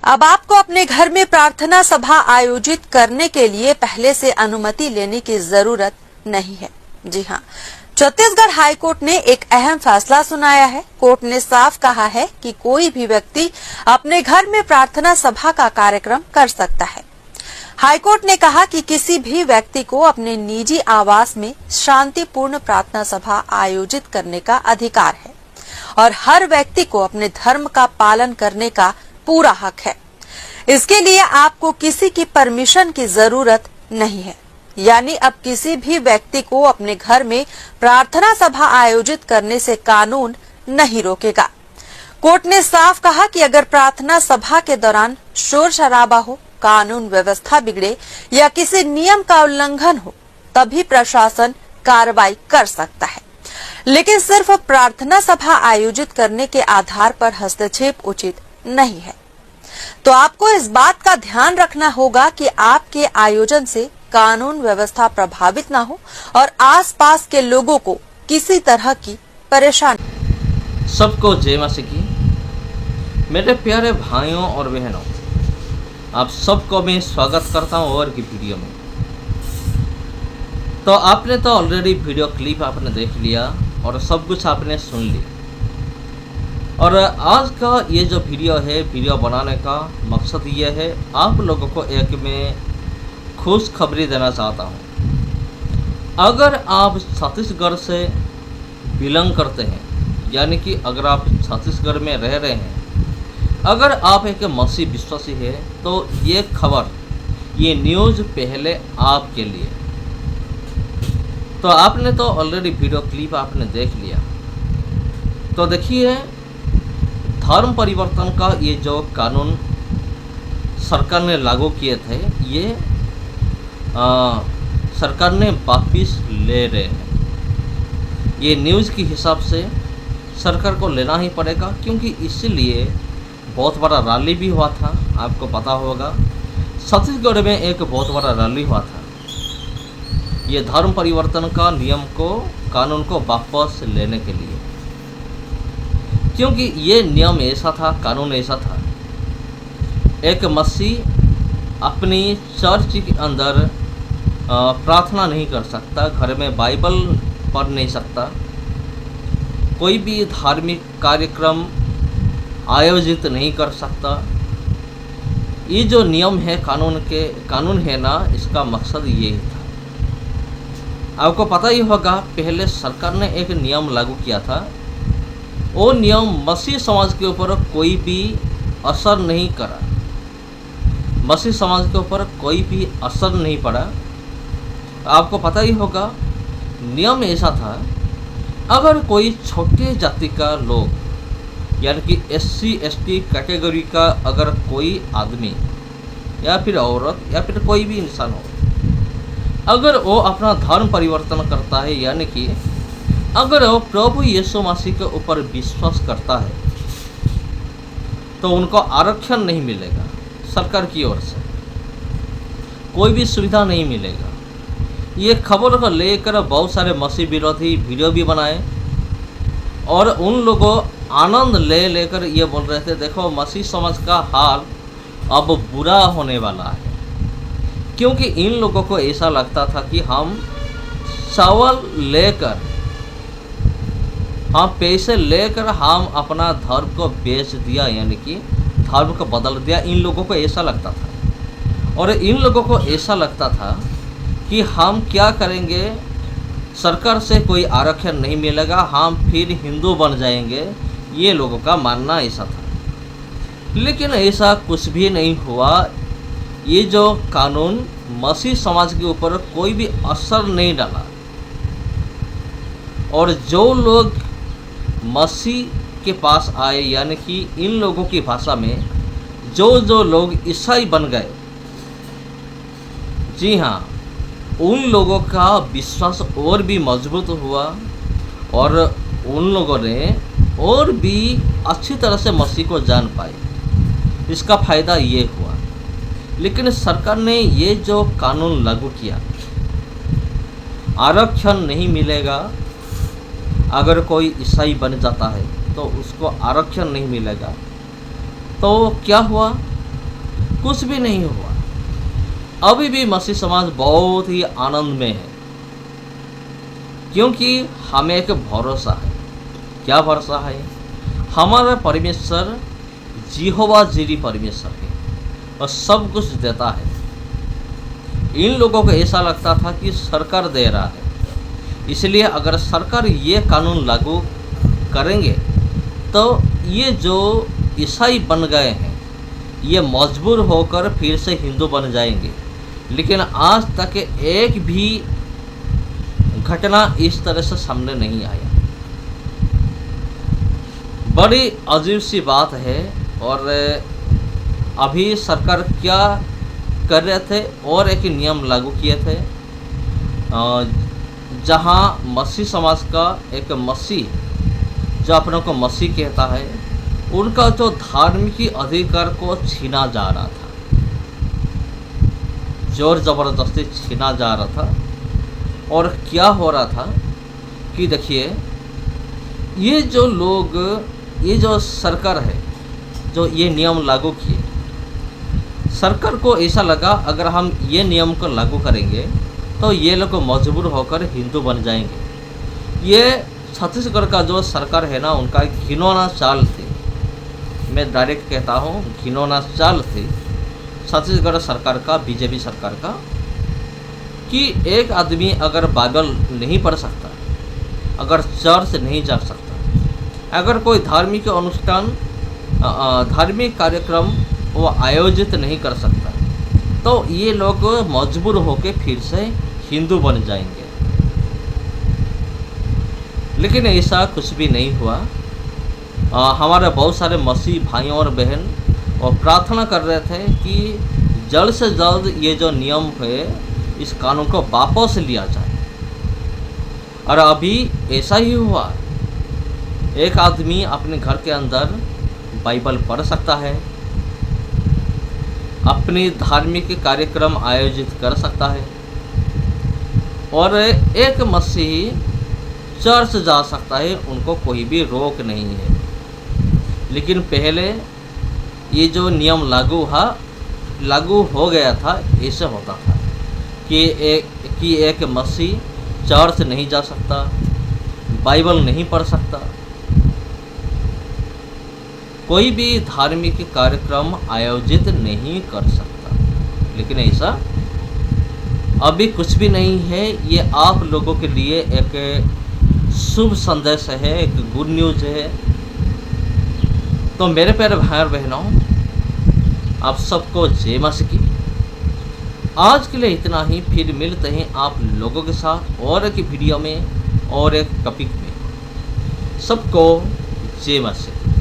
अब आपको अपने घर में प्रार्थना सभा आयोजित करने के लिए पहले से अनुमति लेने की जरूरत नहीं है। जी हाँ, छत्तीसगढ़ हाईकोर्ट ने एक अहम फैसला सुनाया है। कोर्ट ने साफ कहा है कि कोई भी व्यक्ति अपने घर में प्रार्थना सभा का कार्यक्रम कर सकता है। हाईकोर्ट ने कहा कि किसी भी व्यक्ति को अपने निजी आवास में शांतिपूर्ण प्रार्थना सभा आयोजित करने का अधिकार है और हर व्यक्ति को अपने धर्म का पालन करने का पूरा हक है। इसके लिए आपको किसी की परमिशन की जरूरत नहीं है। यानी अब किसी भी व्यक्ति को अपने घर में प्रार्थना सभा आयोजित करने से कानून नहीं रोकेगा। कोर्ट ने साफ कहा कि अगर प्रार्थना सभा के दौरान शोर शराबा हो, कानून व्यवस्था बिगड़े या किसी नियम का उल्लंघन हो, तभी प्रशासन कार्रवाई कर सकता है। लेकिन सिर्फ प्रार्थना सभा आयोजित करने के आधार पर हस्तक्षेप उचित नहीं है। तो आपको इस बात का ध्यान रखना होगा कि आपके आयोजन से कानून व्यवस्था प्रभावित ना हो और आसपास के लोगों को किसी तरह की परेशानी। सबको जय मसीह की। मेरे प्यारे भाइयों और बहनों, आप सबको मैं स्वागत करता हूँ और की वीडियो में। तो आपने तो ऑलरेडी वीडियो क्लिप आपने देख लिया और सब कुछ आपने सुन ली। और आज का ये जो वीडियो है, वीडियो बनाने का मकसद ये है, आप लोगों को एक मैं खुशखबरी देना चाहता हूँ। अगर आप छत्तीसगढ़ से बिलोंग करते हैं, यानी कि अगर आप छत्तीसगढ़ में रह रहे हैं, अगर आप एक मसीह विश्वासी है, तो ये खबर, ये न्यूज़ पहले आपके लिए। तो आपने तो ऑलरेडी वीडियो क्लिप आपने देख लिया। तो देखिए, धर्म परिवर्तन का ये जो कानून सरकार ने लागू किए थे, ये सरकार ने वापिस ले रहे हैं। ये न्यूज़ के हिसाब से सरकार को लेना ही पड़ेगा, क्योंकि इसीलिए बहुत बड़ा रैली भी हुआ था। आपको पता होगा, छत्तीसगढ़ में एक बहुत बड़ा रैली हुआ था, ये धर्म परिवर्तन का नियम को, कानून को वापस लेने के लिए। क्योंकि ये नियम ऐसा था, कानून ऐसा था, एक मसीह अपनी चर्च के अंदर प्रार्थना नहीं कर सकता, घर में बाइबल पढ़ नहीं सकता, कोई भी धार्मिक कार्यक्रम आयोजित नहीं कर सकता। ये जो नियम है, कानून है ना, इसका मकसद ये ही था। आपको पता ही होगा, पहले सरकार ने एक नियम लागू किया था। वो नियम मसीह समाज के ऊपर कोई भी असर नहीं करा, मसीह समाज के ऊपर कोई भी असर नहीं पड़ा। आपको पता ही होगा, नियम ऐसा था, अगर कोई छोटे जाति का लोग, यानी कि SC ST कैटेगरी का अगर कोई आदमी या फिर औरत या फिर कोई भी इंसान हो, अगर वो अपना धर्म परिवर्तन करता है, यानी कि अगर वो प्रभु यीशु मसीह के ऊपर विश्वास करता है, तो उनको आरक्षण नहीं मिलेगा। सरकार की ओर से कोई भी सुविधा नहीं मिलेगा। ये खबर को लेकर बहुत सारे मसीह विरोधी वीडियो भी बनाए और उन लोगों आनंद लेकर ये बोल रहे थे, देखो मसीह समाज का हाल अब बुरा होने वाला है। क्योंकि इन लोगों को ऐसा लगता था कि हम चावल लेकर, हम पैसे लेकर हम अपना धर्म को बेच दिया, यानी कि धर्म को बदल दिया। इन लोगों को ऐसा लगता था। और इन लोगों को ऐसा लगता था कि हम क्या करेंगे, सरकार से कोई आरक्षण नहीं मिलेगा, हम फिर हिंदू बन जाएंगे। ये लोगों का मानना ऐसा था। लेकिन ऐसा कुछ भी नहीं हुआ। ये जो कानून मसीह समाज के ऊपर कोई भी असर नहीं डाला। और जो लोग मसीह के पास आए, यानी कि इन लोगों की भाषा में जो लोग ईसाई बन गए, जी हाँ, उन लोगों का विश्वास और भी मजबूत हुआ और उन लोगों ने और भी अच्छी तरह से मसीह को जान पाए। इसका फ़ायदा ये हुआ। लेकिन सरकार ने ये जो कानून लागू किया, आरक्षण नहीं मिलेगा, अगर कोई ईसाई बन जाता है तो उसको आरक्षण नहीं मिलेगा। तो क्या हुआ, कुछ भी नहीं हुआ। अभी भी मसीह समाज बहुत ही आनंद में है, क्योंकि हमें एक भरोसा है। क्या भरोसा है? हमारा परमेश्वर यहोवा जीरी परमेश्वर है और सब कुछ देता है। इन लोगों को ऐसा लगता था कि सरकार दे रहा है, इसलिए अगर सरकार ये कानून लागू करेंगे तो ये जो ईसाई बन गए हैं ये मजबूर होकर फिर से हिंदू बन जाएंगे। लेकिन आज तक एक भी घटना इस तरह से सामने नहीं आया। बड़ी अजीब सी बात है। और अभी सरकार क्या कर रहे थे और एक नियम लागू किए थे, जहां मसीह समाज का एक मसीह जो अपने को मसीह कहता है, उनका जो धार्मिक अधिकार को छीना जा रहा था, जोर ज़बरदस्ती छीना जा रहा था। और क्या हो रहा था कि देखिए, ये जो लोग, ये जो सरकार है जो ये नियम लागू किए, सरकार को ऐसा लगा अगर हम ये नियम को लागू करेंगे तो ये लोग मजबूर होकर हिंदू बन जाएंगे। ये छत्तीसगढ़ का जो सरकार है ना, उनका घिनौना चाल थी। मैं डायरेक्ट कहता हूँ, घिनौना चाल थी छत्तीसगढ़ सरकार का, बीजेपी सरकार का, कि एक आदमी अगर बाइबल नहीं पढ़ सकता, अगर चर्च नहीं जा सकता, अगर कोई धार्मिक अनुष्ठान, धार्मिक कार्यक्रम वो आयोजित नहीं कर सकता, तो ये लोग मजबूर होकर फिर से हिंदू बन जाएंगे। लेकिन ऐसा कुछ भी नहीं हुआ। हमारे बहुत सारे मसीह भाइयों और बहन और प्रार्थना कर रहे थे कि जल्द से जल्द ये जो नियम है, इस कानून को वापस लिया जाए। और अभी ऐसा ही हुआ। एक आदमी अपने घर के अंदर बाइबल पढ़ सकता है, अपनी धार्मिक कार्यक्रम आयोजित कर सकता है, और एक मसीही चर्च जा सकता है, उनको कोई भी रोक नहीं है। लेकिन पहले ये जो नियम लागू हो गया था, ऐसे होता था कि एक मसीही चर्च नहीं जा सकता, बाइबल नहीं पढ़ सकता, कोई भी धार्मिक कार्यक्रम आयोजित नहीं कर सकता। लेकिन ऐसा अभी कुछ भी नहीं है। ये आप लोगों के लिए एक शुभ संदेश है, एक गुड न्यूज है। तो मेरे प्यारे भाई और बहनों, आप सबको जय मसीह की। आज के लिए इतना ही, फिर मिलते हैं आप लोगों के साथ और एक वीडियो में और एक टॉपिक में। सबको जय मसीह।